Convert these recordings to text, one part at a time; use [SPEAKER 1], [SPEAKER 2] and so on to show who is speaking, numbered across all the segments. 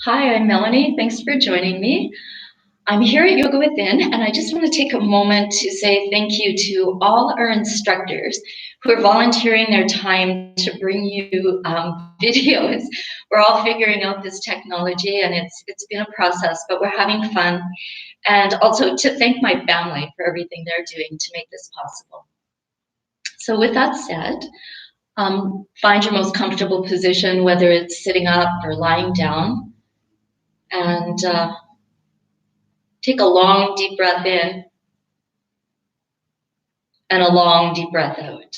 [SPEAKER 1] Hi, I'm Melanie. Thanks for joining me. I'm here at Yoga Within, and I just want to take a moment to say thank you to all our instructors who are volunteering their time to bring you videos. We're all figuring out this technology, and it's been a process, but we're having fun. And also to thank my family for everything they're doing to make this possible. So with that said, find your most comfortable position, whether it's sitting up or lying down, and take a long, deep breath in and a long, deep breath out.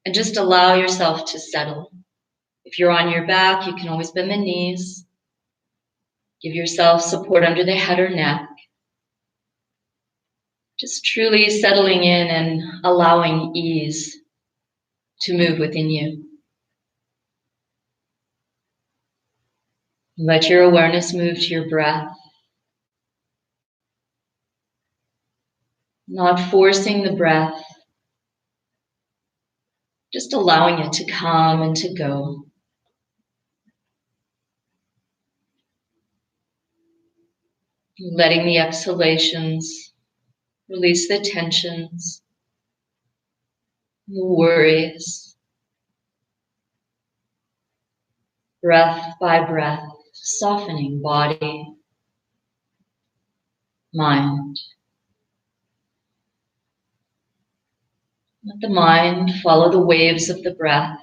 [SPEAKER 1] And just allow yourself to settle. If you're on your back, you can always bend the knees. Give yourself support under the head or neck. Just truly settling in and allowing ease to move within you. Let your awareness move to your breath. Not forcing the breath, just allowing it to come and to go. Letting the exhalations release the tensions, the worries. Breath by breath, softening body, mind. Let the mind follow the waves of the breath,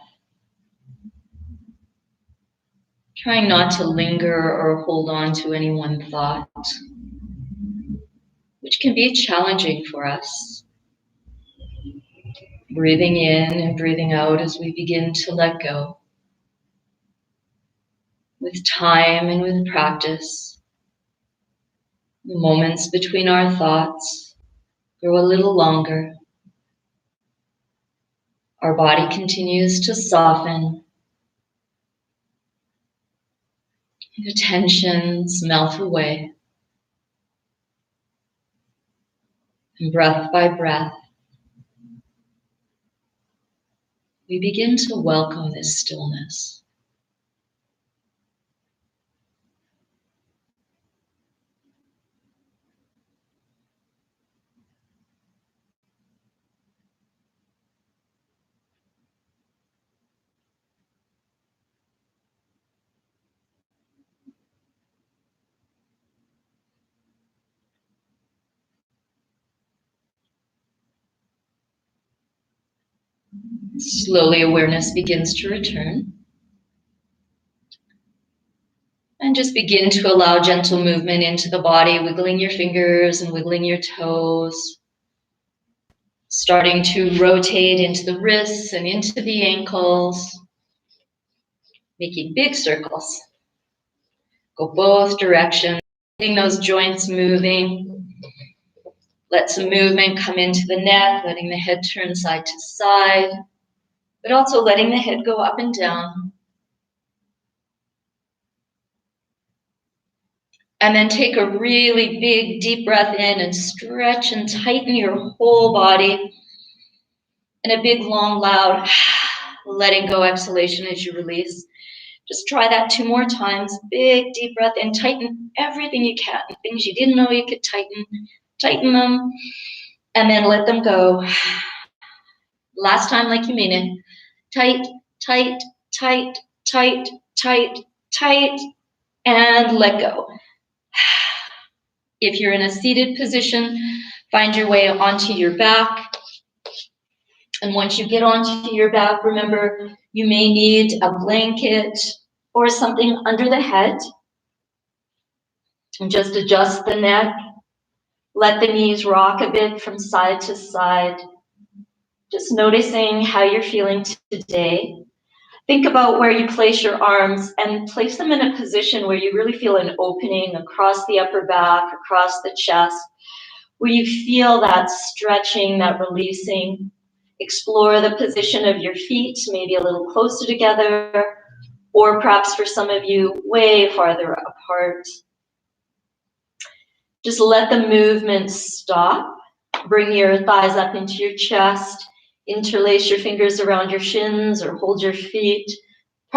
[SPEAKER 1] trying not to linger or hold on to any one thought, which can be challenging for us. Breathing in and breathing out as we begin to let go. With time and with practice, the moments between our thoughts grow a little longer. Our body continues to soften. The tensions melt away. And breath by breath, we begin to welcome this stillness. Slowly, awareness begins to return. And just begin to allow gentle movement into the body, wiggling your fingers and wiggling your toes. Starting to rotate into the wrists and into the ankles. Making big circles. Go both directions, getting those joints moving. Let some movement come into the neck, letting the head turn side to side, but also letting the head go up and down. And then take a really big, deep breath in and stretch and tighten your whole body. And a big, long, loud, letting go exhalation as you release. Just try that 2 more times. Big, deep breath in. Tighten everything you can. Things you didn't know you could tighten them. And then let them go. Last time like you mean it. Tight, tight, tight, tight, tight, tight. And let go. If you're in a seated position, find your way onto your back. And once you get onto your back, remember you may need a blanket or something under the head. And just adjust the neck. Let the knees rock a bit from side to side. Just noticing how you're feeling today. Think about where you place your arms and place them in a position where you really feel an opening across the upper back, across the chest, where you feel that stretching, that releasing. Explore the position of your feet, maybe a little closer together, or perhaps for some of you, way farther apart. Just let the movement stop. Bring your thighs up into your chest. Interlace your fingers around your shins or hold your feet.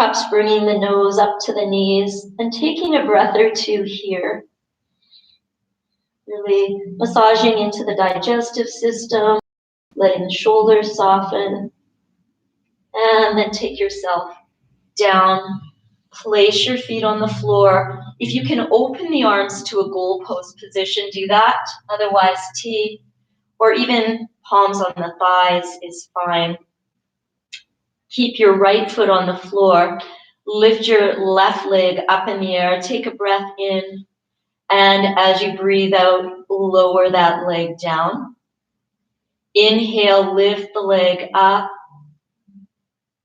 [SPEAKER 1] Perhaps bringing the nose up to the knees and taking a breath or two here. Really massaging into the digestive system, letting the shoulders soften. And then take yourself down. Place your feet on the floor. If you can open the arms to a goalpost position, do that. Otherwise, T or even palms on the thighs is fine. Keep your right foot on the floor. Lift your left leg up in the air. Take a breath in. And as you breathe out, lower that leg down. Inhale, lift the leg up.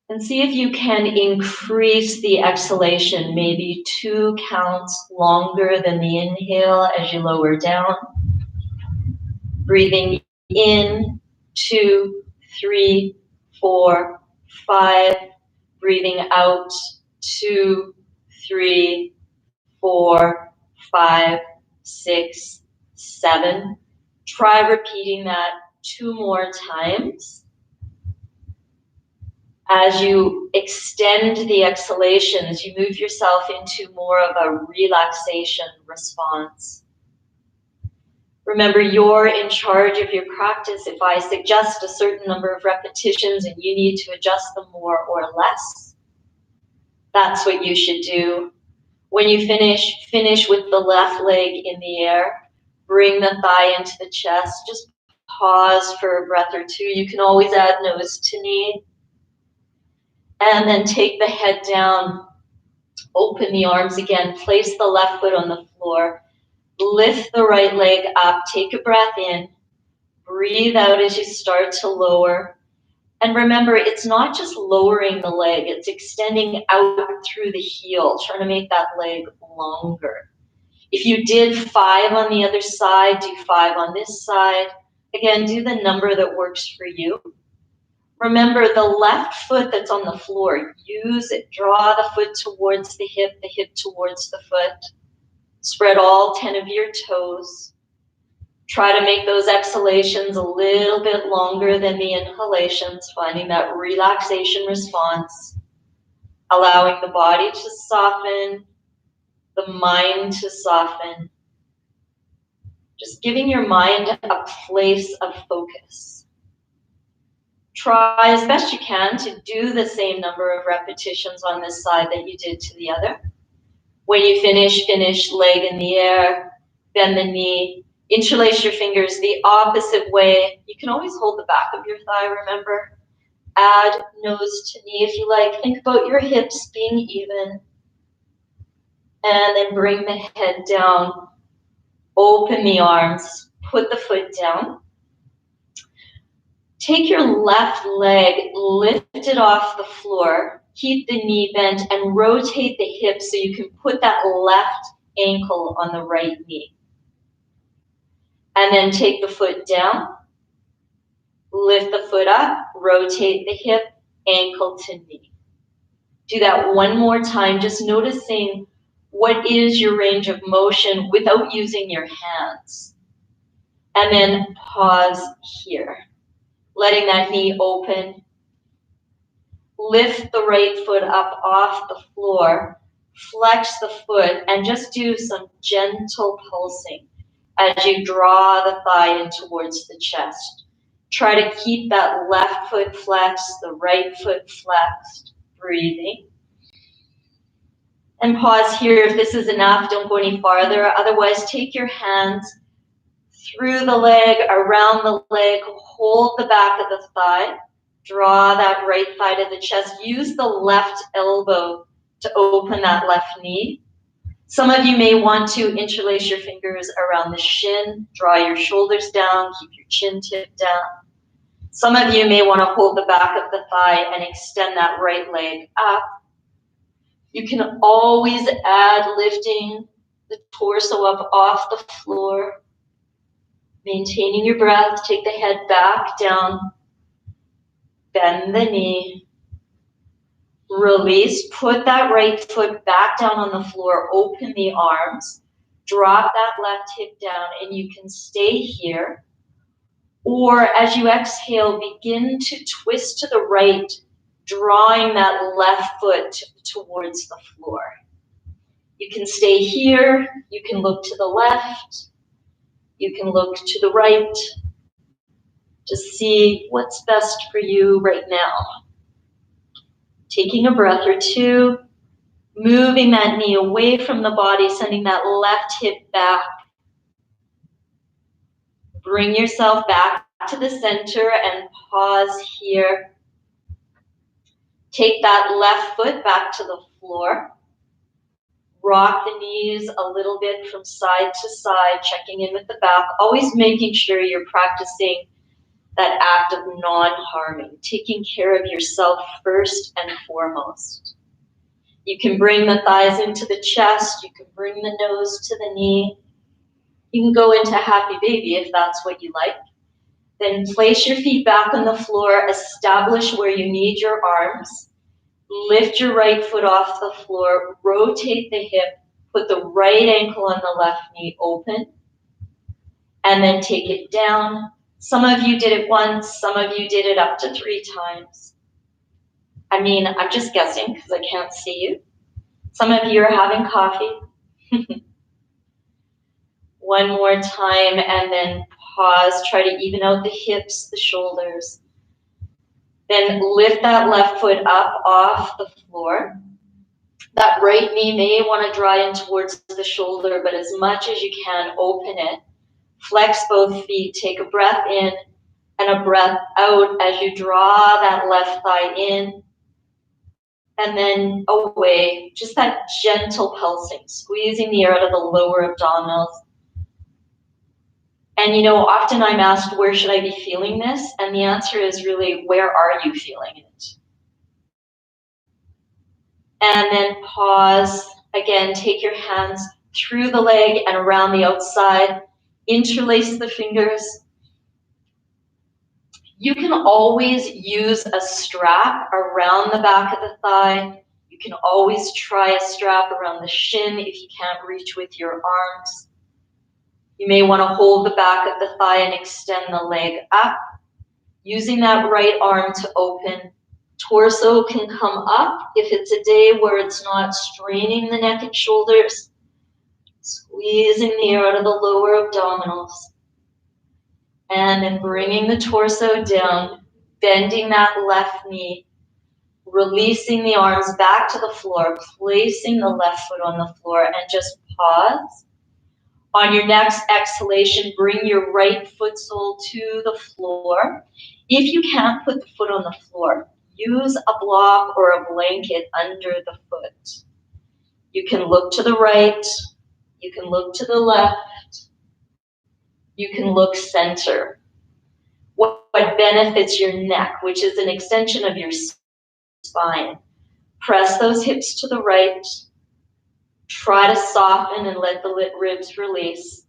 [SPEAKER 1] And see if you can increase the exhalation, maybe 2 counts longer than the inhale as you lower down. Breathing in, 2, 3, 4, 5. Breathing out, 2, 3, 4, 5, 6, 7. Try repeating that 2 more times. As you extend the exhalations, you move yourself into more of a relaxation response. Remember, you're in charge of your practice. If I suggest a certain number of repetitions and you need to adjust them more or less, that's what you should do. When you finish with the left leg in the air. Bring the thigh into the chest. Just pause for a breath or two. You can always add nose to knee. And then take the head down, open the arms again, place the left foot on the floor, lift the right leg up, take a breath in, breathe out as you start to lower. And remember, it's not just lowering the leg, it's extending out through the heel, trying to make that leg longer. If you did 5 on the other side, do 5 on this side. Again, do the number that works for you. Remember, the left foot that's on the floor, use it. Draw the foot towards the hip towards the foot. Spread all 10 of your toes. Try to make those exhalations a little bit longer than the inhalations, finding that relaxation response, allowing the body to soften, the mind to soften. Just giving your mind a place of focus. Try as best you can to do the same number of repetitions on this side that you did to the other. When you finish, leg in the air, bend the knee, interlace your fingers the opposite way. You can always hold the back of your thigh, remember. Add nose to knee if you like. Think about your hips being even. And then bring the head down. Open the arms. Put the foot down. Take your left leg, lift it off the floor, keep the knee bent, and rotate the hips so you can put that left ankle on the right knee. And then take the foot down, lift the foot up, rotate the hip, ankle to knee. Do that one more time, just noticing what is your range of motion without using your hands. And then pause here. Letting that knee open. Lift the right foot up off the floor. Flex the foot and just do some gentle pulsing as you draw the thigh in towards the chest. Try to keep that left foot flexed, the right foot flexed. Breathing. And pause here if this is enough. Don't go any farther. Otherwise, take your hands through the leg, around the leg, hold the back of the thigh, draw that right thigh to the chest, use the left elbow to open that left knee. Some of you may want to interlace your fingers around the shin, draw your shoulders down, keep your chin tipped down. Some of you may want to hold the back of the thigh and extend that right leg up. You can always add lifting the torso up off the floor. Maintaining your breath, take the head back down, bend the knee, release, put that right foot back down on the floor, open the arms, drop that left hip down, and you can stay here. Or as you exhale, begin to twist to the right, drawing that left foot towards the floor. You can stay here, you can look to the left, you can look to the right. Just see what's best for you right now. Taking a breath or two, moving that knee away from the body, sending that left hip back. Bring yourself back to the center and pause here. Take that left foot back to the floor. Rock the knees a little bit from side to side, checking in with the back, always making sure you're practicing that act of non-harming, taking care of yourself first and foremost. You can bring the thighs into the chest, you can bring the nose to the knee. You can go into happy baby if that's what you like. Then place your feet back on the floor, establish where you need your arms. Lift your right foot off the floor, rotate the hip, put the right ankle on the left knee open, and then take it down. Some of you did it once, some of you did it up to 3 times. I mean, I'm just guessing because I can't see you. Some of you are having coffee. One more time and then pause, try to even out the hips, the shoulders. Then lift that left foot up off the floor. That right knee may want to draw in towards the shoulder, but as much as you can, open it. Flex both feet, take a breath in and a breath out as you draw that left thigh in and then away. Just that gentle pulsing, squeezing the air out of the lower abdominals. And you know, often I'm asked, where should I be feeling this? And the answer is really, where are you feeling it? And then pause. Again, take your hands through the leg and around the outside. Interlace the fingers. You can always use a strap around the back of the thigh. You can always try a strap around the shin if you can't reach with your arms. You may want to hold the back of the thigh and extend the leg up. Using that right arm to open. Torso can come up if it's a day where it's not straining the neck and shoulders. Squeezing the air out of the lower abdominals. And then bringing the torso down, bending that left knee, releasing the arms back to the floor, placing the left foot on the floor, and just pause. On your next exhalation, bring your right foot sole to the floor. If you can't put the foot on the floor, use a block or a blanket under the foot. You can look to the right, you can look to the left, you can look center. What benefits your neck, which is an extension of your spine. Press those hips to the right. Try to soften and let the ribs release.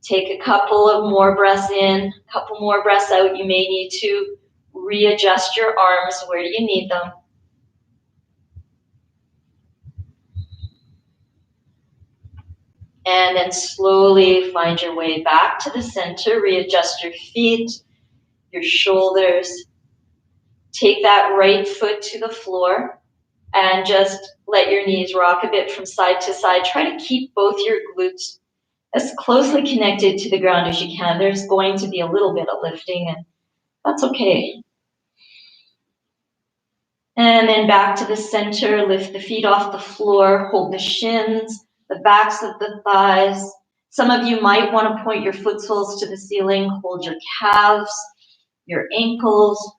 [SPEAKER 1] Take a couple of more breaths in, a couple more breaths out. You may need to readjust your arms where you need them. And then slowly find your way back to the center. Readjust your feet, your shoulders. Take that right foot to the floor and just let your knees rock a bit from side to side. Try to keep both your glutes as closely connected to the ground as you can. There's going to be a little bit of lifting, and that's okay. And then back to the center, lift the feet off the floor, hold the shins, the backs of the thighs. Some of you might want to point your foot soles to the ceiling, hold your calves, your ankles,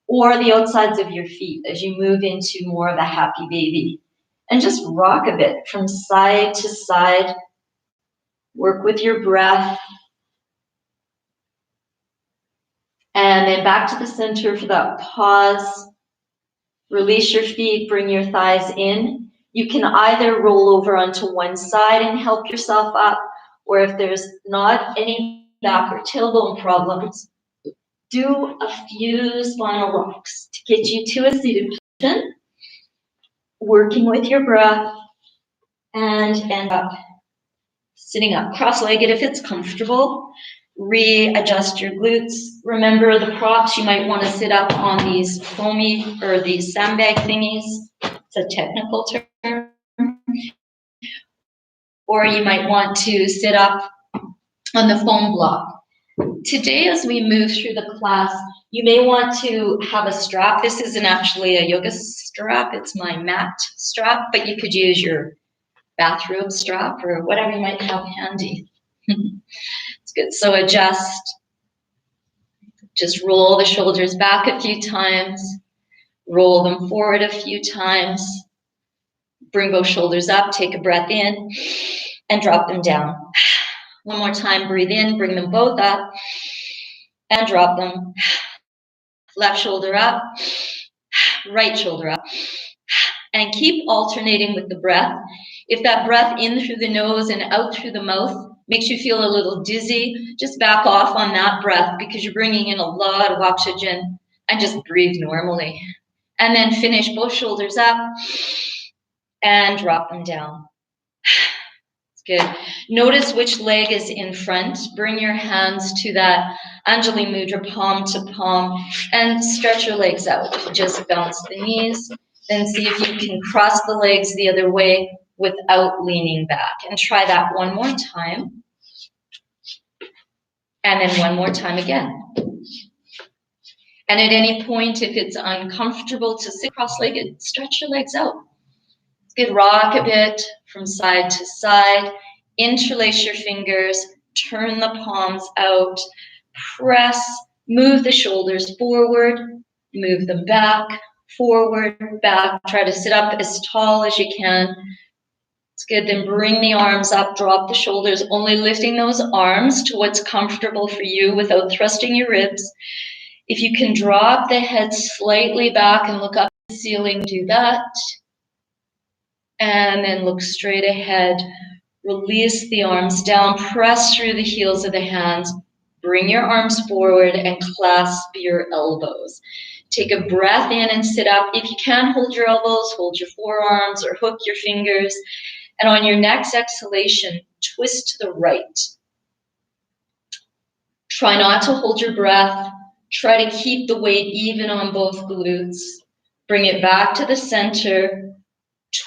[SPEAKER 1] or the outsides of your feet as you move into more of a happy baby. And just rock a bit from side to side. Work with your breath. And then back to the center for that pause. Release your feet, bring your thighs in. You can either roll over onto one side and help yourself up, or if there's not any back or tailbone problems, do a few spinal rocks to get you to a seated position, working with your breath, and end up sitting up cross-legged if it's comfortable. Readjust your glutes. Remember the props, you might want to sit up on these foamy or these sandbag thingies. It's a technical term. Or you might want to sit up on the foam block. Today, as we move through the class, you may want to have a strap. This isn't actually a yoga strap, it's my mat strap, but you could use your bathrobe strap or whatever you might have handy. It's good. So adjust. Just roll the shoulders back a few times, roll them forward a few times, bring both shoulders up, take a breath in, and drop them down. One more time, breathe in, bring them both up, and drop them. Left shoulder up, right shoulder up. And keep alternating with the breath. If that breath in through the nose and out through the mouth makes you feel a little dizzy, just back off on that breath because you're bringing in a lot of oxygen, and just breathe normally. And then finish both shoulders up and drop them down. It's good. Notice which leg is in front. Bring your hands to that Anjali Mudra, palm to palm, and stretch your legs out. Just bounce the knees. Then see if you can cross the legs the other way without leaning back. And try that one more time. And then one more time again. And at any point, if it's uncomfortable to sit cross-legged, stretch your legs out. It's good. Rock a bit from side to side. Interlace your fingers. Turn the palms out. Press. Move the shoulders forward. Move them back. Forward, back. Try to sit up as tall as you can. It's good. Then bring the arms up. Drop the shoulders. Only lifting those arms to what's comfortable for you without thrusting your ribs. If you can drop the head slightly back and look up at the ceiling, do that. And then look straight ahead. Release the arms down. Press through the heels of the hands. Bring your arms forward and clasp your elbows. Take a breath in and sit up. If you can, hold your elbows, hold your forearms, or hook your fingers. And on your next exhalation, twist to the right. Try not to hold your breath. Try to keep the weight even on both glutes. Bring it back to the center.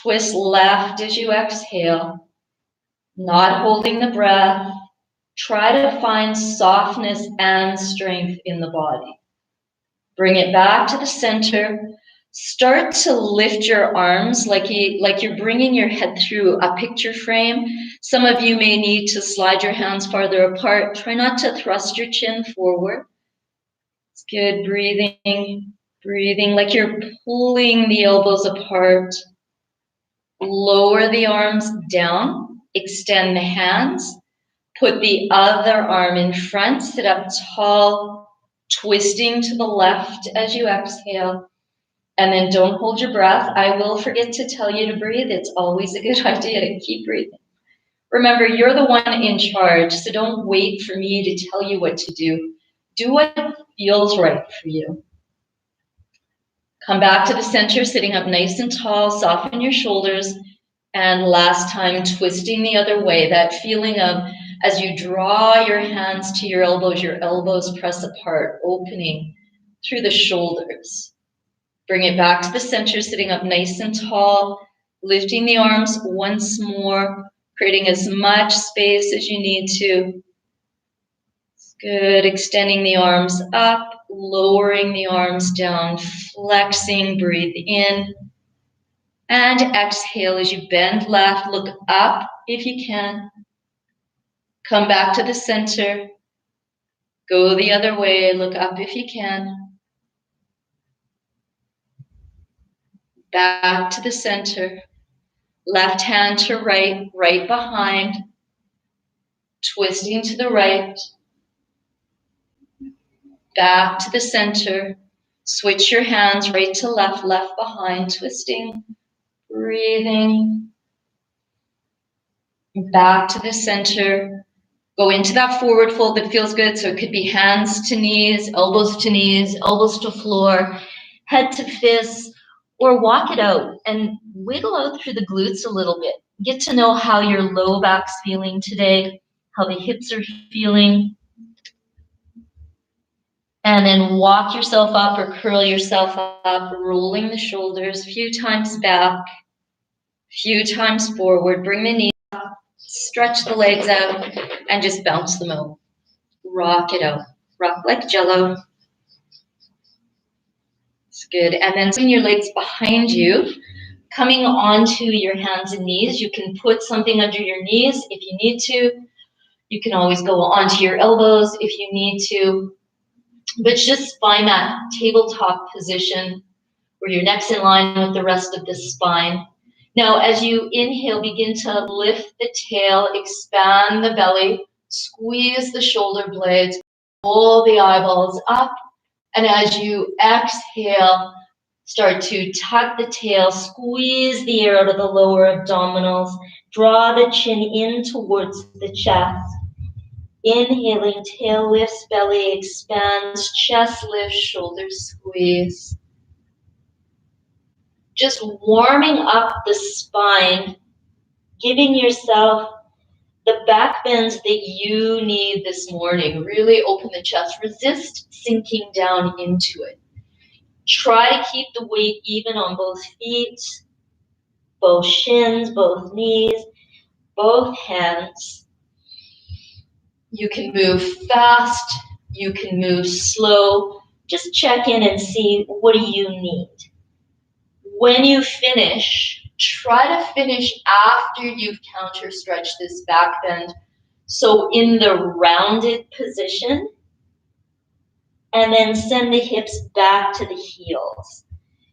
[SPEAKER 1] Twist left as you exhale. Not holding the breath. Try to find softness and strength in the body. Bring it back to the center. Start to lift your arms like you're bringing your head through a picture frame. Some of you may need to slide your hands farther apart. Try not to thrust your chin forward. It's good. Breathing like you're pulling the elbows apart. Lower the arms down. Extend the hands. Put the other arm in front. Sit up tall, twisting to the left as you exhale. And then don't hold your breath. I will forget to tell you to breathe. It's always a good idea to keep breathing. Remember, you're the one in charge, so don't wait for me to tell you what to do. Do what feels right for you. Come back to the center, sitting up nice and tall. Soften your shoulders. And last time, twisting the other way. That feeling of, as you draw your hands to your elbows press apart, opening through the shoulders. Bring it back to the center, sitting up nice and tall, lifting the arms once more, creating as much space as you need to. Good. Extending the arms up, lowering the arms down, flexing, breathe in. And exhale as you bend left, look up if you can. Come back to the center. Go the other way, look up if you can. Back to the center. Left hand to right, right behind. Twisting to the right. Back to the center. Switch your hands right to left, left behind, twisting. Breathing. Back to the center. Go into that forward fold that feels good. So it could be hands to knees, elbows to floor, head to fists, or walk it out and wiggle out through the glutes a little bit. Get to know how your low back's feeling today, how the hips are feeling. And then walk yourself up or curl yourself up, rolling the shoulders, a few times back, a few times forward. Bring the knees up, stretch the legs out, and just bounce them out. Rock it out. Rock like jello. It's good. And then swing your legs behind you, coming onto your hands and knees. You can put something under your knees if you need to. You can always go onto your elbows if you need to. But just find that tabletop position where your neck's in line with the rest of the spine. Now, as you inhale, begin to lift the tail, expand the belly, squeeze the shoulder blades, pull the eyeballs up. And as you exhale, start to tuck the tail, squeeze the air out of the lower abdominals, draw the chin in towards the chest. Inhaling, tail lifts, belly expands, chest lifts, shoulders squeeze. Just warming up the spine, giving yourself the back bends that you need this morning. Really open the chest. Resist sinking down into it. Try to keep the weight even on both feet, both shins, both knees, both hands. You can move fast, you can move slow. Just check in and see, what do you need? When you finish, try to finish after you've counter stretched this back bend. So in the rounded position, and then send the hips back to the heels.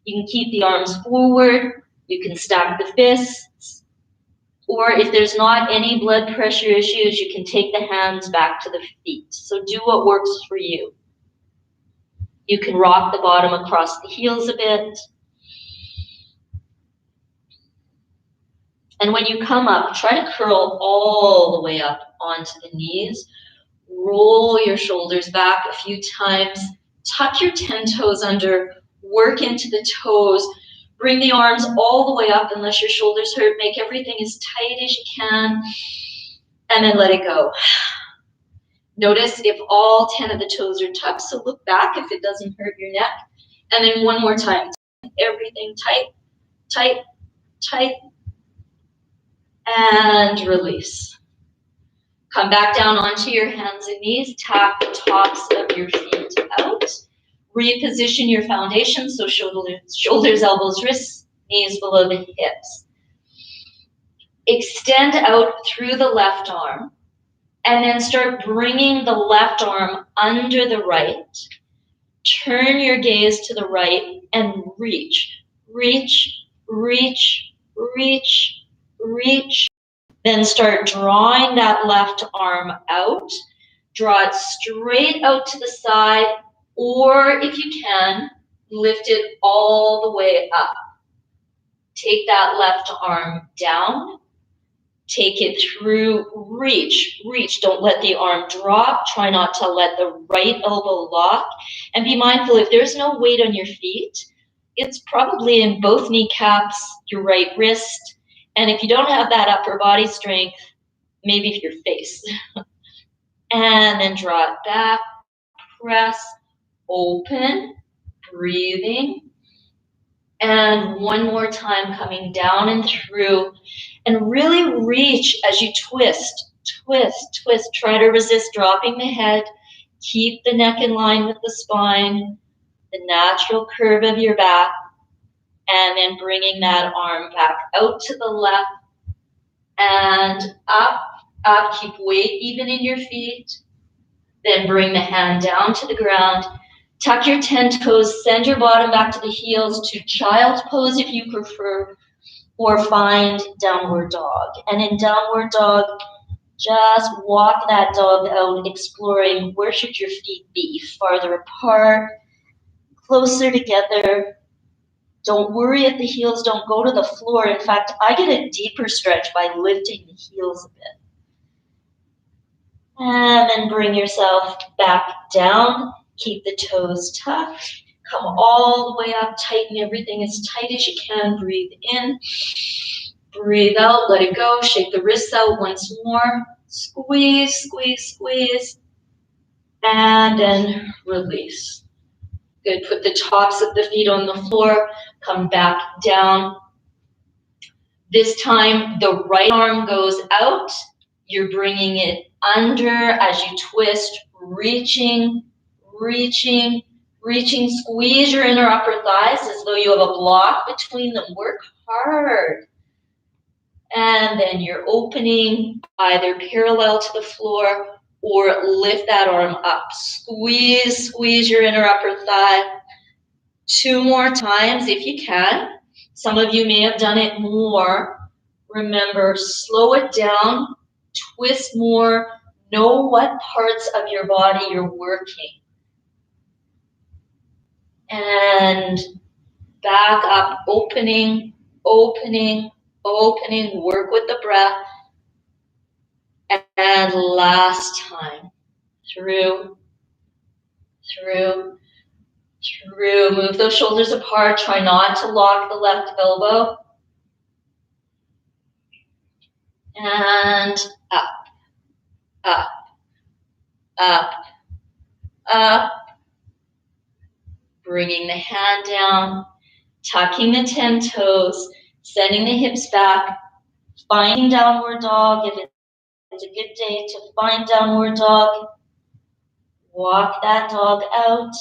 [SPEAKER 1] You can keep the arms forward, you can stack the fists, or if there's not any blood pressure issues, you can take the hands back to the feet. So do what works for you. You can rock the bottom across the heels a bit. And when you come up, try to curl all the way up onto the knees. Roll your shoulders back a few times. Tuck your 10 toes under. Work into the toes. Bring the arms all the way up unless your shoulders hurt. Make everything as tight as you can. And then let it go. Notice if all 10 of the toes are tucked. So look back if it doesn't hurt your neck. And then one more time. Everything tight, tight, tight. And release. Come back down onto your hands and knees. Tap the tops of your feet out. Reposition your foundation, so shoulders, elbows, wrists, knees below the hips. Extend out through the left arm, and then start bringing the left arm under the right. Turn your gaze to the right and reach, reach, reach, reach, reach. Then start drawing that left arm out. Draw it straight out to the side, or if you can, lift it all the way up. Take that left arm down. Take it through, reach, reach. Don't let the arm drop. Try not to let the right elbow lock. And be mindful, if there's no weight on your feet, it's probably in both kneecaps, your right wrist. And if you don't have that upper body strength, maybe your face. And then draw it back, press, open, breathing. And one more time, coming down and through. And really reach as you twist, twist, twist. Try to resist dropping the head. Keep the neck in line with the spine, the natural curve of your back. And then bringing that arm back out to the left and up, up. Keep weight even in your feet. Then bring the hand down to the ground. Tuck your 10 toes. Send your bottom back to the heels to child's pose if you prefer, or find downward dog. And in downward dog, just walk that dog out, exploring where should your feet be, farther apart, closer together. Don't worry if the heels don't go to the floor. In fact, I get a deeper stretch by lifting the heels a bit. And then bring yourself back down. Keep the toes tucked. Come all the way up. Tighten everything as tight as you can. Breathe in. Breathe out. Let it go. Shake the wrists out once more. Squeeze, squeeze, squeeze. And then release. Good, put the tops of the feet on the floor, come back down. This time, the right arm goes out. You're bringing it under as you twist, reaching, reaching, reaching. Squeeze your inner upper thighs as though you have a block between them. Work hard. And then you're opening either parallel to the floor or lift that arm up. Squeeze, squeeze your inner upper thigh. 2 more times if you can. Some of you may have done it more. Remember, slow it down, twist more, know what parts of your body you're working. And back up, opening, opening, opening, work with the breath. And last time, through, through, through. Move those shoulders apart. Try not to lock the left elbow. And up, up, up, up. Bringing the hand down, tucking the 10 toes, sending the hips back, finding downward dog. If it's a good day to find downward dog, walk that dog out.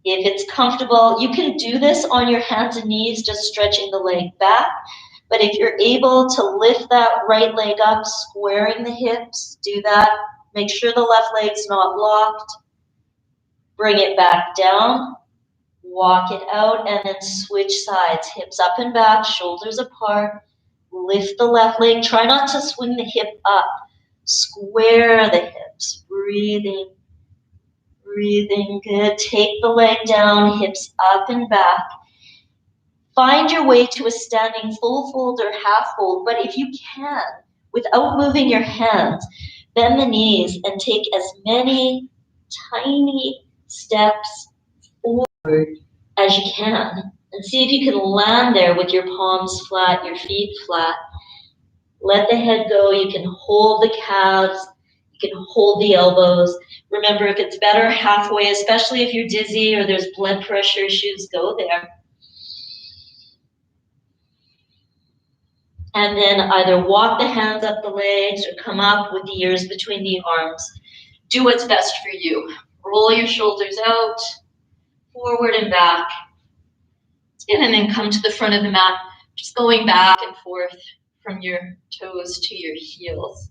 [SPEAKER 1] If it's comfortable, you can do this on your hands and knees, just stretching the leg back. But if you're able to lift that right leg up, squaring the hips, do that. Make sure the left leg's not blocked. Bring it back down. Walk it out and then switch sides. Hips up and back, shoulders apart. Lift the left leg. Try not to swing the hip up. Square the hips. Breathing. Breathing. Good. Take the leg down, hips up and back. Find your way to a standing full fold or half fold, but if you can, without moving your hands, bend the knees and take as many tiny steps forward as you can. And see if you can land there with your palms flat, your feet flat. Let the head go. You can hold the calves. You can hold the elbows. Remember, if it's better halfway, especially if you're dizzy or there's blood pressure issues, go there. And then either walk the hands up the legs or come up with the ears between the arms. Do what's best for you. Roll your shoulders out, forward and back. And then come to the front of the mat, just going back and forth from your toes to your heels.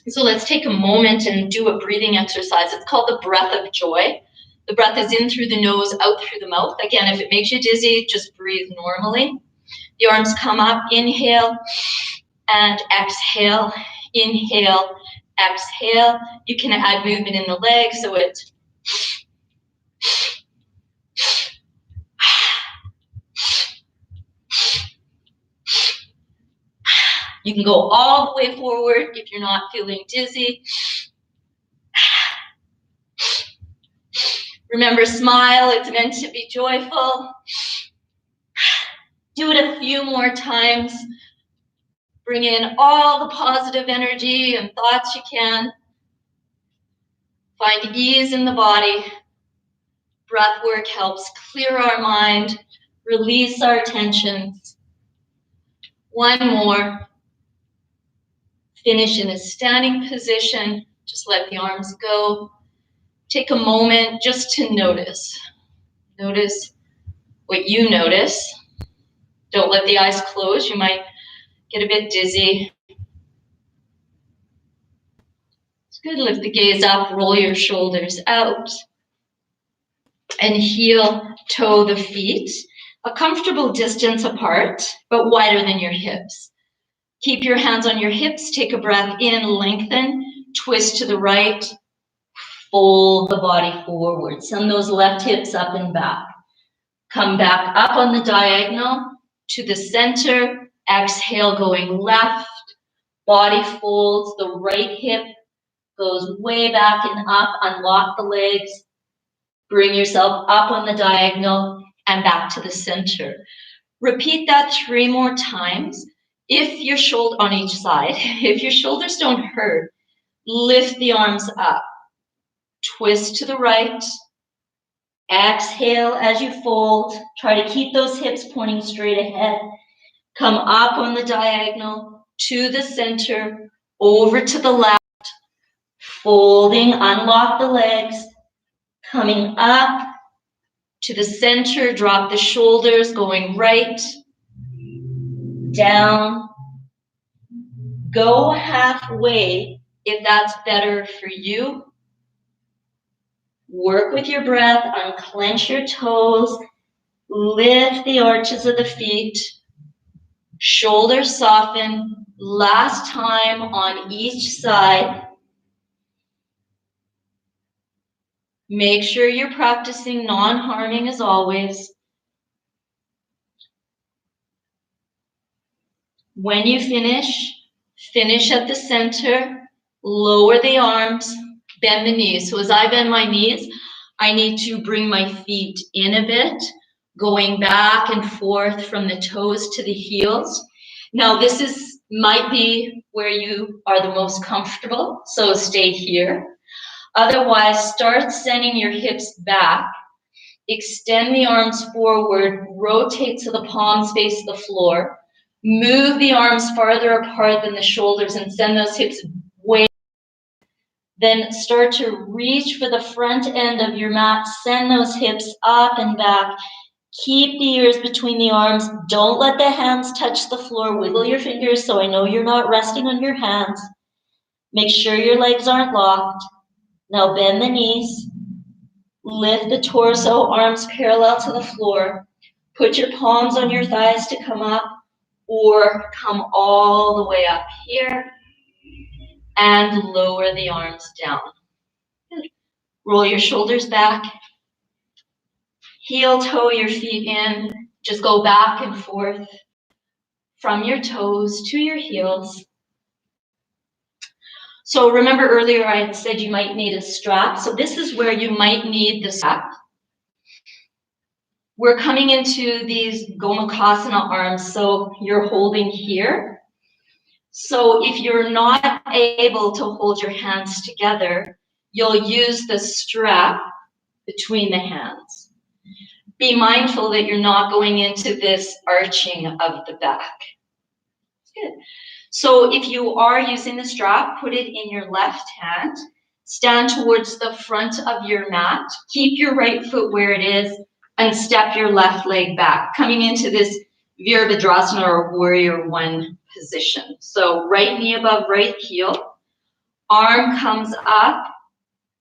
[SPEAKER 1] So let's take a moment and do a breathing exercise. It's called the breath of joy. The breath is in through the nose, out through the mouth. Again, if it makes you dizzy, just breathe normally. The arms come up, inhale and exhale, inhale, exhale. You can add movement in the legs, so it's you can go all the way forward if you're not feeling dizzy. Remember, smile, it's meant to be joyful. Do it a few more times. Bring in all the positive energy and thoughts you can. Find ease in the body. Breath work helps clear our mind, release our tensions. One more. Finish in a standing position. Just let the arms go. Take a moment just to notice. Notice what you notice. Don't let the eyes close. You might get a bit dizzy. It's good. Lift the gaze up, roll your shoulders out. And heel, toe the feet. A comfortable distance apart, but wider than your hips. Keep your hands on your hips. Take a breath in, lengthen, twist to the right, fold the body forward. Send those left hips up and back. Come back up on the diagonal to the center. Exhale, going left. Body folds. The right hip goes way back and up. Unlock the legs. Bring yourself up on the diagonal and back to the center. Repeat that 3 more times. If your shoulder on each side, if your shoulders don't hurt, Lift the arms up. Twist to the right. Exhale as you fold. Try to keep those hips pointing straight ahead. Come up on the diagonal to the center, over to the left. Folding, unlock the legs. Coming up to the center, drop the shoulders, going right, down. Go halfway if that's better for you. Work with your breath, unclench your toes, lift the arches of the feet, shoulders soften. Last time on each side. Make sure you're practicing non-harming as always. When you finish at the center, lower the arms, bend the knees. So as I bend my knees, I need to bring my feet in a bit, going back and forth from the toes to the heels. Now this might be where you are the most comfortable, so stay here. Otherwise, start sending your hips back. Extend the arms forward, rotate so the palms face the floor. Move the arms farther apart than the shoulders and send those hips way. Then start to reach for the front end of your mat. Send those hips up and back. Keep the ears between the arms. Don't let the hands touch the floor. Wiggle your fingers so I know you're not resting on your hands. Make sure your legs aren't locked. Now bend the knees. Lift the torso, arms parallel to the floor. Put your palms on your thighs to come up, or come all the way up here and lower the arms down. Roll your shoulders back. Heel toe your feet in. Just go back and forth from your toes to your heels. So remember earlier I said you might need a strap. So this is where you might need the strap. We're coming into these Gomukhasana arms, so you're holding here. So if you're not able to hold your hands together, you'll use the strap between the hands. Be mindful that you're not going into this arching of the back. Good. So if you are using the strap, put it in your left hand. Stand towards the front of your mat. Keep your right foot where it is and step your left leg back, coming into this Virabhadrasana or Warrior One position. So right knee above right heel, arm comes up,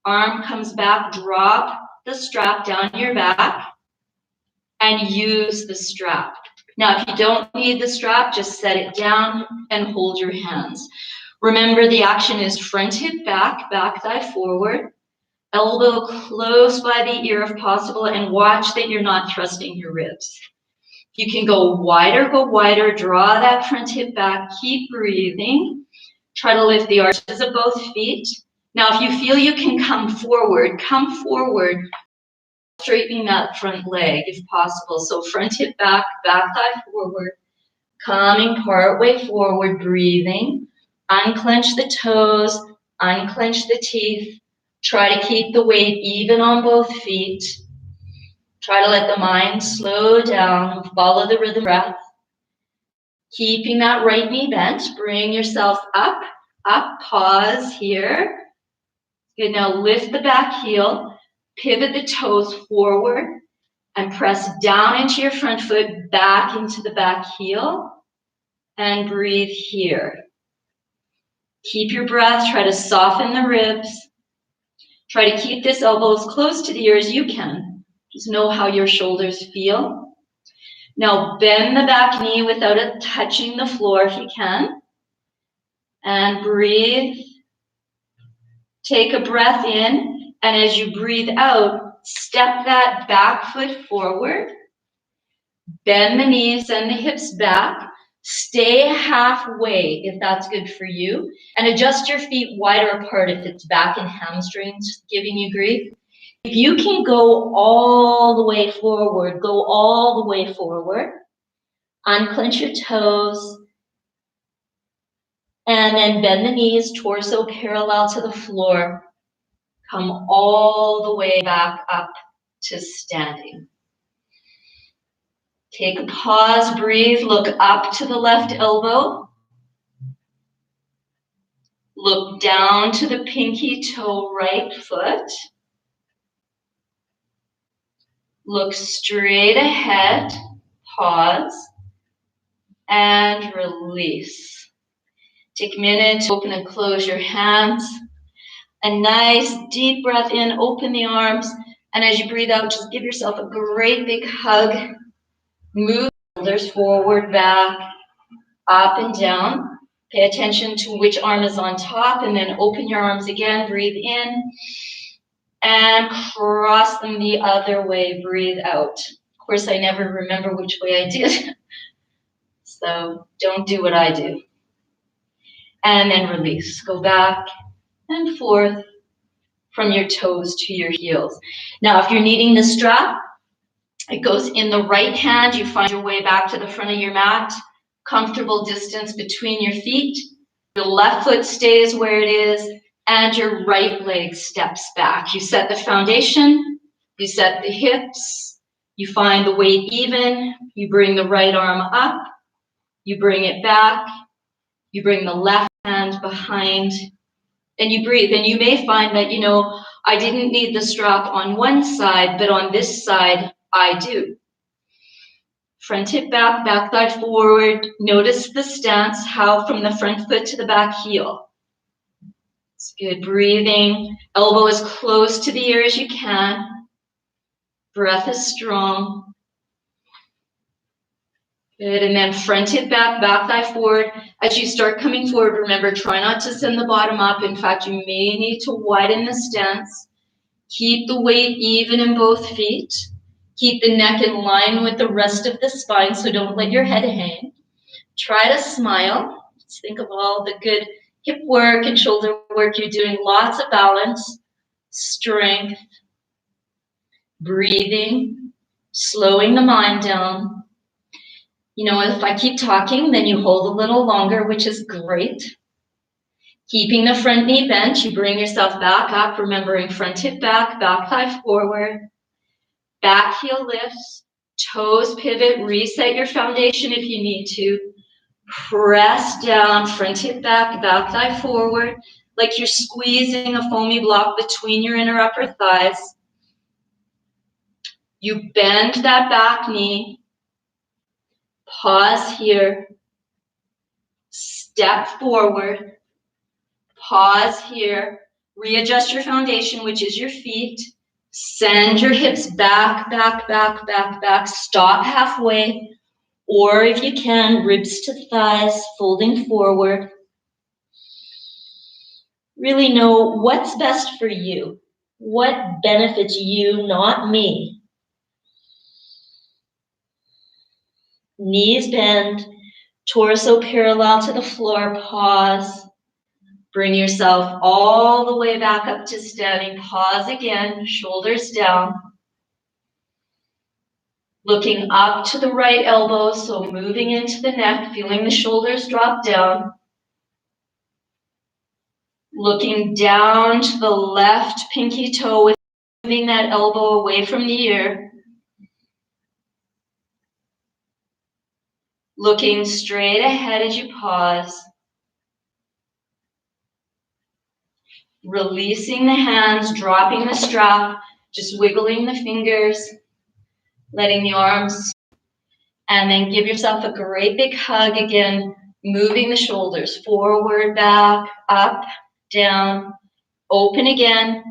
[SPEAKER 1] arm comes back, drop the strap down your back and use the strap. Now, if you don't need the strap, just set it down and hold your hands. Remember, the action is front hip back, back thigh forward, elbow close by the ear if possible, and watch that you're not thrusting your ribs. You can go wider, draw that front hip back, keep breathing. Try to lift the arches of both feet. Now, if you feel you can come forward, straightening that front leg if possible. So front hip back, back thigh forward, coming part way forward, breathing. Unclench the toes, unclench the teeth. Try to keep the weight even on both feet. Try to let the mind slow down, follow the rhythm breath. Keeping that right knee bent, bring yourself up, pause here. Good, now lift the back heel, pivot the toes forward, and press down into your front foot, back into the back heel, and breathe here. Keep your breath, try to soften the ribs. Try to keep this elbow as close to the ear as you can. Just know how your shoulders feel. Now bend the back knee without it touching the floor if you can. And breathe. Take a breath in, and as you breathe out, step that back foot forward. Bend the knees and the hips back. Stay halfway if that's good for you. And adjust your feet wider apart if it's back and hamstrings giving you grief. If you can go all the way forward, go all the way. Unclench your toes. And then bend the knees, torso parallel to the floor. Come all the way back up to standing. Take a pause, breathe, look up to the left elbow. Look down to the pinky toe right foot. Look straight ahead, pause, and release. Take a minute to open and close your hands. A nice deep breath in, open the arms, and as you breathe out, just give yourself a great big hug. Move the shoulders forward, back, up and down. Pay attention to which arm is on top, and then open your arms again. Breathe in and cross them the other way. Breathe out. Of course, I never remember which way I did, so don't do what I do. And then release. Go back and forth from your toes to your heels. Now, if you're needing the strap, it goes in the right hand. You find your way back to the front of your mat. Comfortable distance between your feet. Your left foot stays where it is, and your right leg steps back. You set the foundation, you set the hips, you find the weight even, you bring the right arm up, you bring it back, you bring the left hand behind, and you breathe. And you may find that, I didn't need the strap on one side, but on this side, I do. Front hip back, back thigh forward. Notice the stance, how from the front foot to the back heel. It's good. Breathing. Elbow as close to the ear as you can. Breath is strong. Good. And then front hip back, back thigh forward. As you start coming forward, remember, try not to send the bottom up. In fact, you may need to widen the stance. Keep the weight even in both feet. Keep the neck in line with the rest of the spine, so don't let your head hang. Try to smile. Just think of all the good hip work and shoulder work you're doing. Lots of balance, strength, breathing, slowing the mind down. If I keep talking, then you hold a little longer, which is great. Keeping the front knee bent, you bring yourself back up, remembering front hip back, back thigh forward, back heel lifts, toes pivot, reset your foundation if you need to. Press down, front hip back, back thigh forward, like you're squeezing a foamy block between your inner upper thighs. You bend that back knee. Pause here. Step forward. Pause here. Readjust your foundation, which is your feet. Send your hips back, back, back, back, back. Stop halfway. Or if you can, ribs to thighs, folding forward. Really know what's best for you. What benefits you, not me. Knees bend, torso parallel to the floor, pause. Bring yourself all the way back up to standing. Pause again, shoulders down. Looking up to the right elbow, so moving into the neck, feeling the shoulders drop down. Looking down to the left pinky toe, moving that elbow away from the ear. Looking straight ahead as you pause. Releasing the hands, dropping the strap, just wiggling the fingers, letting the arms, and then give yourself a great big hug again, moving the shoulders forward, back, up, down, open again,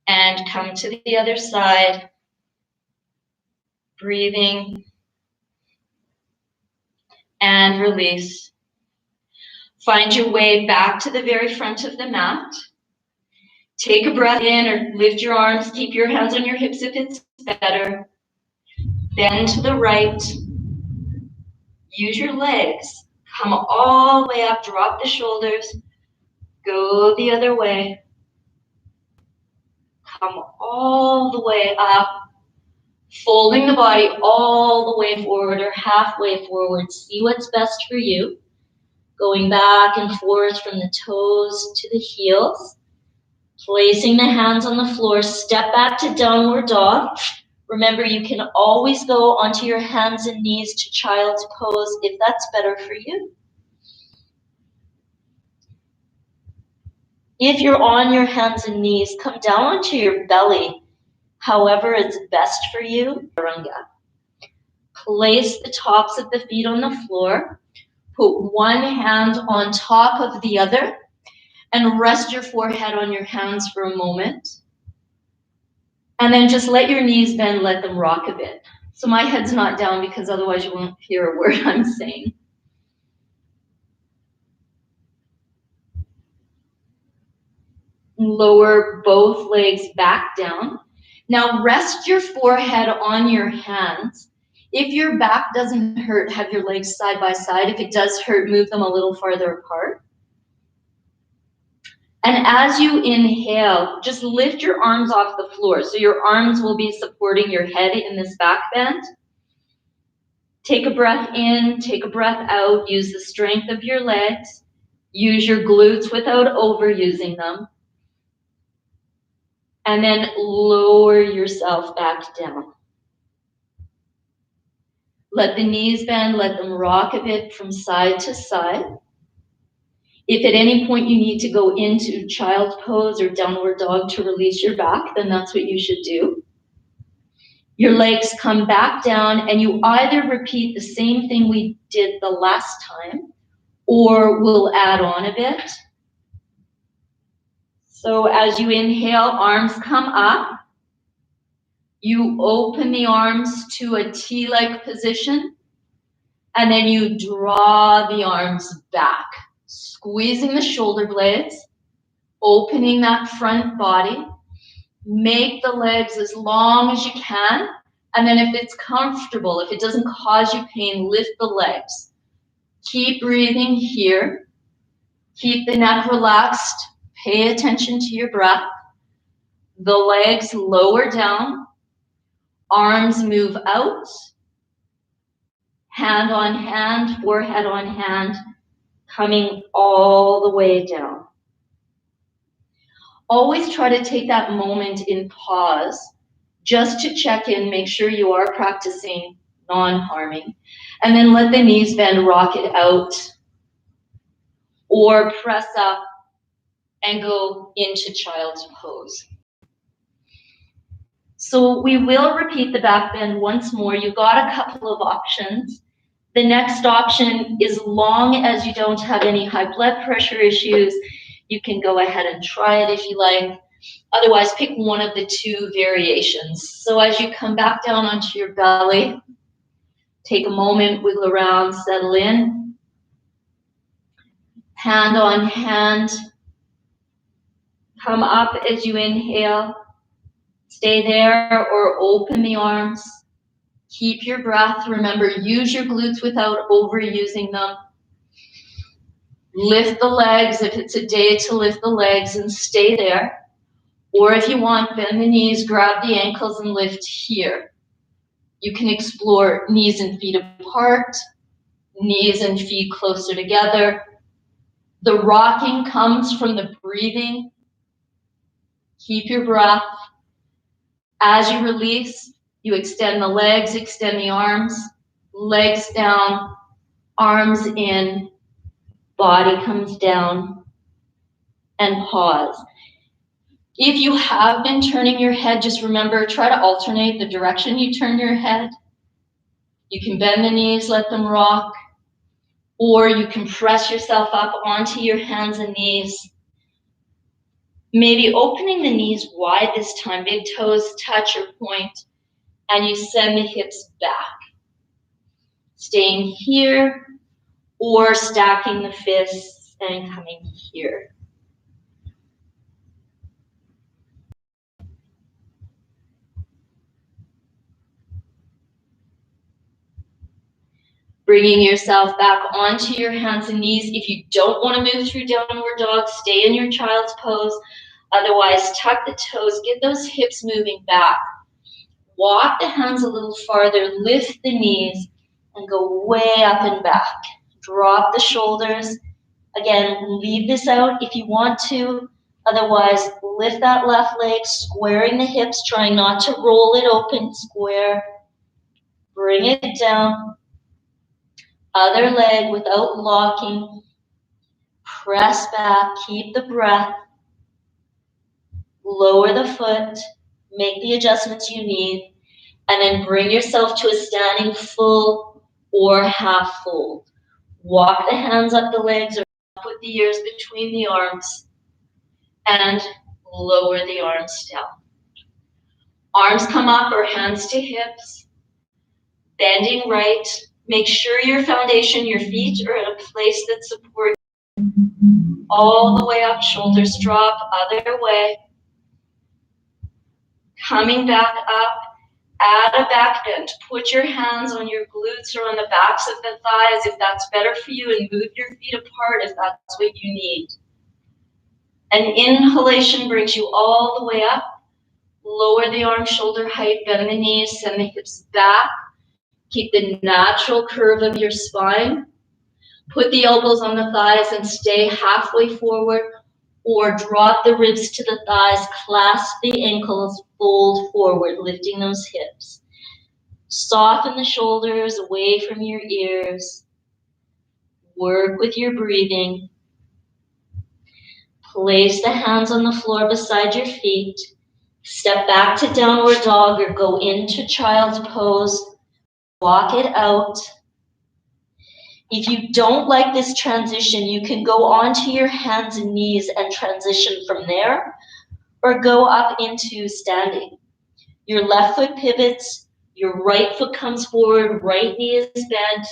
[SPEAKER 1] and come to the other side. Breathing and release. Find your way back to the very front of the mat. Take a breath in or lift your arms. Keep your hands on your hips if it's better. Bend to the right. Use your legs. Come all the way up. Drop the shoulders. Go the other way. Come all the way up. Folding the body all the way forward or halfway forward. See what's best for you. Going back and forth from the toes to the heels. Placing the hands on the floor, step back to downward dog. Remember, you can always go onto your hands and knees to child's pose if that's better for you. If you're on your hands and knees, come down onto your belly, however it's best for you. Place the tops of the feet on the floor. Put one hand on top of the other and rest your forehead on your hands for a moment. And then just let your knees bend, let them rock a bit. So my head's not down because otherwise you won't hear a word I'm saying. Lower both legs back down. Now rest your forehead on your hands. If your back doesn't hurt, have your legs side by side. If it does hurt, move them a little farther apart. And as you inhale, just lift your arms off the floor. So your arms will be supporting your head in this back bend. Take a breath in, take a breath out. Use the strength of your legs. Use your glutes without overusing them. And then lower yourself back down. Let the knees bend, let them rock a bit from side to side. If at any point you need to go into child's pose or downward dog to release your back, then that's what you should do. Your legs come back down and you either repeat the same thing we did the last time or we'll add on a bit. So as you inhale, arms come up. You open the arms to a T-like position and then you draw the arms back, squeezing the shoulder blades, opening that front body. Make the legs as long as you can. And then if it's comfortable, if it doesn't cause you pain, lift the legs. Keep breathing here. Keep the neck relaxed. Pay attention to your breath. The legs lower down. Arms move out. Hand on hand, forehead on hand, coming all the way down. Always try to take that moment in pause just to check in, make sure you are practicing non-harming, and then let the knees bend, rock it out, or press up and go into child's pose. So we will repeat the back bend once more. You got a couple of options. The next option, as long as you don't have any high blood pressure issues, you can go ahead and try it if you like. Otherwise, pick one of the two variations. So as you come back down onto your belly, take a moment, wiggle around, settle in. Hand on hand. Come up as you inhale. Stay there or open the arms. Keep your breath. Remember, use your glutes without overusing them. Lift the legs if it's a day to lift the legs and stay there. Or if you want, bend the knees, grab the ankles and lift here. You can explore knees and feet apart, knees and feet closer together. The rocking comes from the breathing. Keep your breath. As you release, you extend the legs, extend the arms, legs down, arms in, body comes down, and pause. If you have been turning your head, just remember, try to alternate the direction you turn your head. You can bend the knees, let them rock, or you can press yourself up onto your hands and knees. Maybe opening the knees wide this time, big toes touch or point, and you send the hips back. Staying here, or stacking the fists and coming here. Bringing yourself back onto your hands and knees. If you don't want to move through downward dog, stay in your child's pose. Otherwise, tuck the toes, get those hips moving back. Walk the hands a little farther, lift the knees, and go way up and back. Drop the shoulders,
[SPEAKER 2] Again, leave this out if you want to. Otherwise, lift that left leg, squaring the hips, trying not to roll it open, square. Bring it down. Other leg without locking. Press back, keep the breath. Lower the foot, make the adjustments you need, and then bring yourself to a standing full or half fold. Walk the hands up the legs or put the ears between the arms and lower the arms down. Arms come up or hands to hips, bending right. Make sure your foundation, your feet are at a place that supports all the way up, shoulders drop, other way. Coming back up, add a back bend. Put your hands on your glutes or on the backs of the thighs if that's better for you, and move your feet apart if that's what you need. An inhalation brings you all the way up. Lower the arm, shoulder height, bend the knees, send the hips back. Keep the natural curve of your spine. Put the elbows on the thighs and stay halfway forward, or drop the ribs to the thighs, clasp the ankles, fold forward, lifting those hips. Soften the shoulders away from your ears. Work with your breathing. Place the hands on the floor beside your feet. Step back to downward dog or go into child's pose. Walk it out. If you don't like this transition, you can go onto your hands and knees and transition from there, or go up into standing. Your left foot pivots, your right foot comes forward, right knee is bent,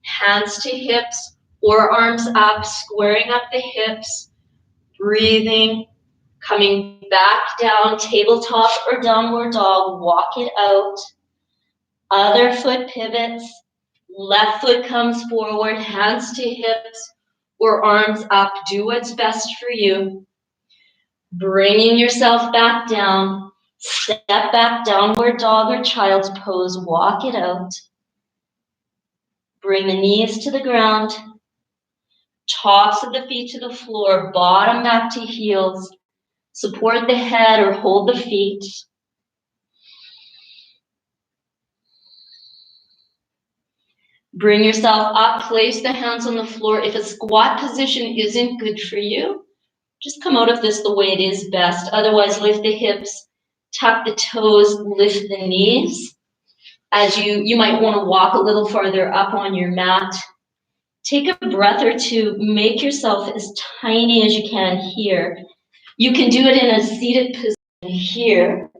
[SPEAKER 2] hands to hips, or arms up, squaring up the hips, breathing, coming back down, tabletop or downward dog, walk it out. Other foot pivots, left foot comes forward, hands to hips or arms up. Do what's best for you. Bringing yourself back down, step back, downward dog or child's pose, walk it out. Bring the knees to the ground, tops of the feet to the floor, bottom back to heels. Support the head or hold the feet. Bring yourself up, place the hands on the floor. If a squat position isn't good for you, just come out of this the way it is best. Otherwise, lift the hips, tuck the toes, lift the knees. As you might want to walk a little farther up on your mat. Take a breath or two, make yourself as tiny as you can here. You can do it in a seated position here.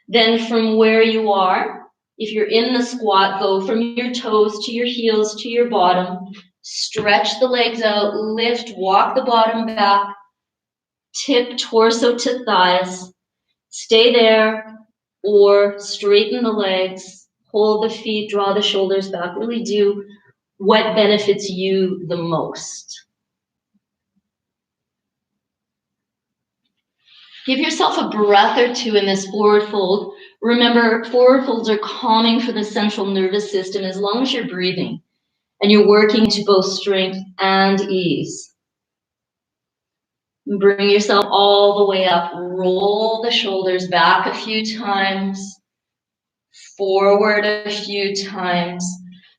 [SPEAKER 2] Then from where you are, if you're in the squat, go from your toes to your heels to your bottom. Stretch the legs out, lift, walk the bottom back, tip torso to thighs. Stay there or straighten the legs, hold the feet, draw the shoulders back. Really do what benefits you the most. Give yourself a breath or two in this forward fold. Remember, forward folds are calming for the central nervous system as long as you're breathing and you're working to both strength and ease. Bring yourself all the way up. Roll the shoulders back a few times, forward a few times.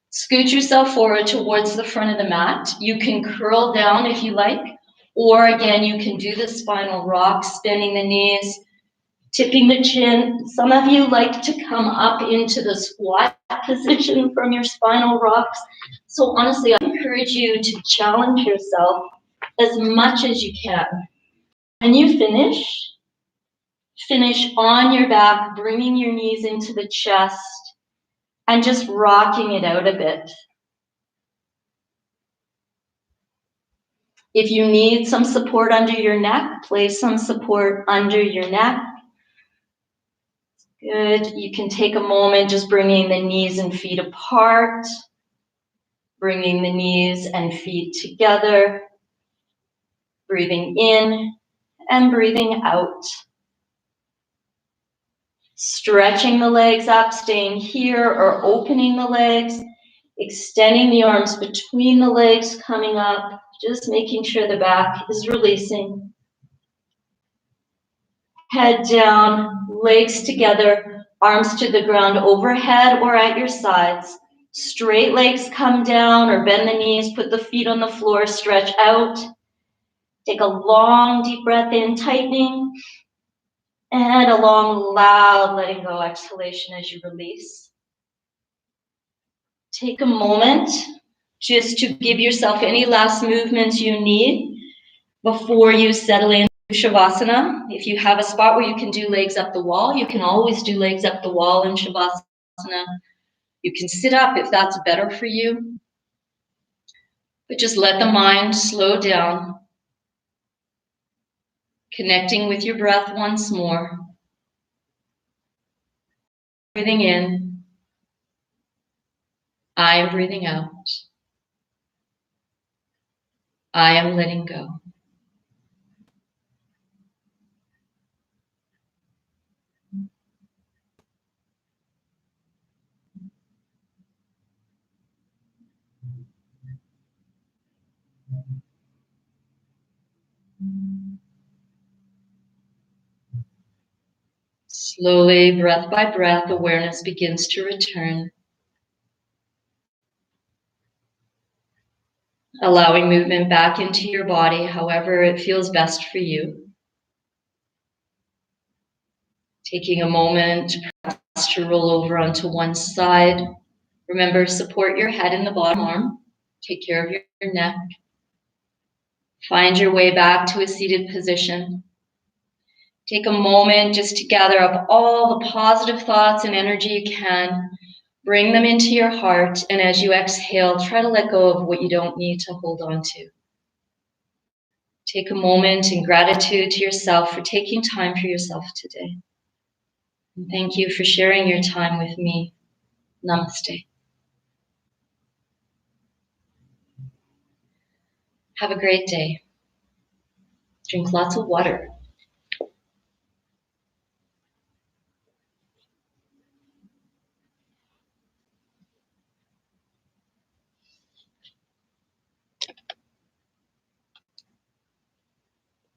[SPEAKER 2] Scoot yourself forward towards the front of the mat. You can curl down if you like, or again, you can do the spinal rock, bending the knees, tipping the chin. Some of you like to come up into the squat position from your spinal rocks. So honestly, I encourage you to challenge yourself as much as you can. When you finish on your back, bringing your knees into the chest and just rocking it out a bit. If you need some support under your neck, place some support under your neck. Good. You can take a moment just bringing the knees and feet apart, bringing the knees and feet together, breathing in and breathing out. Stretching the legs up, staying here or opening the legs. Extending the arms between the legs, coming up, just making sure the back is releasing. Head down, legs together, arms to the ground overhead or at your sides. Straight legs come down or bend the knees, put the feet on the floor, stretch out. Take a long, deep breath in, tightening. And a long, loud letting go exhalation as you release. Take a moment just to give yourself any last movements you need before you settle into Shavasana. If you have a spot where you can do legs up the wall, you can always do legs up the wall in Shavasana. You can sit up if that's better for you. But just let the mind slow down, connecting with your breath once more. Breathing in, I am breathing out. I am letting go. Slowly, breath by breath, awareness begins to return, allowing movement back into your body however it feels best for you. Taking a moment to roll over onto one side. Remember, support your head in the bottom arm. Take care of your neck. Find your way back to a seated position. Take a moment just to gather up all the positive thoughts and energy you can. Bring them into your heart, and as you exhale, try to let go of what you don't need to hold on to. Take a moment in gratitude to yourself for taking time for yourself today. And thank you for sharing your time with me. Namaste. Have a great day. Drink lots of water.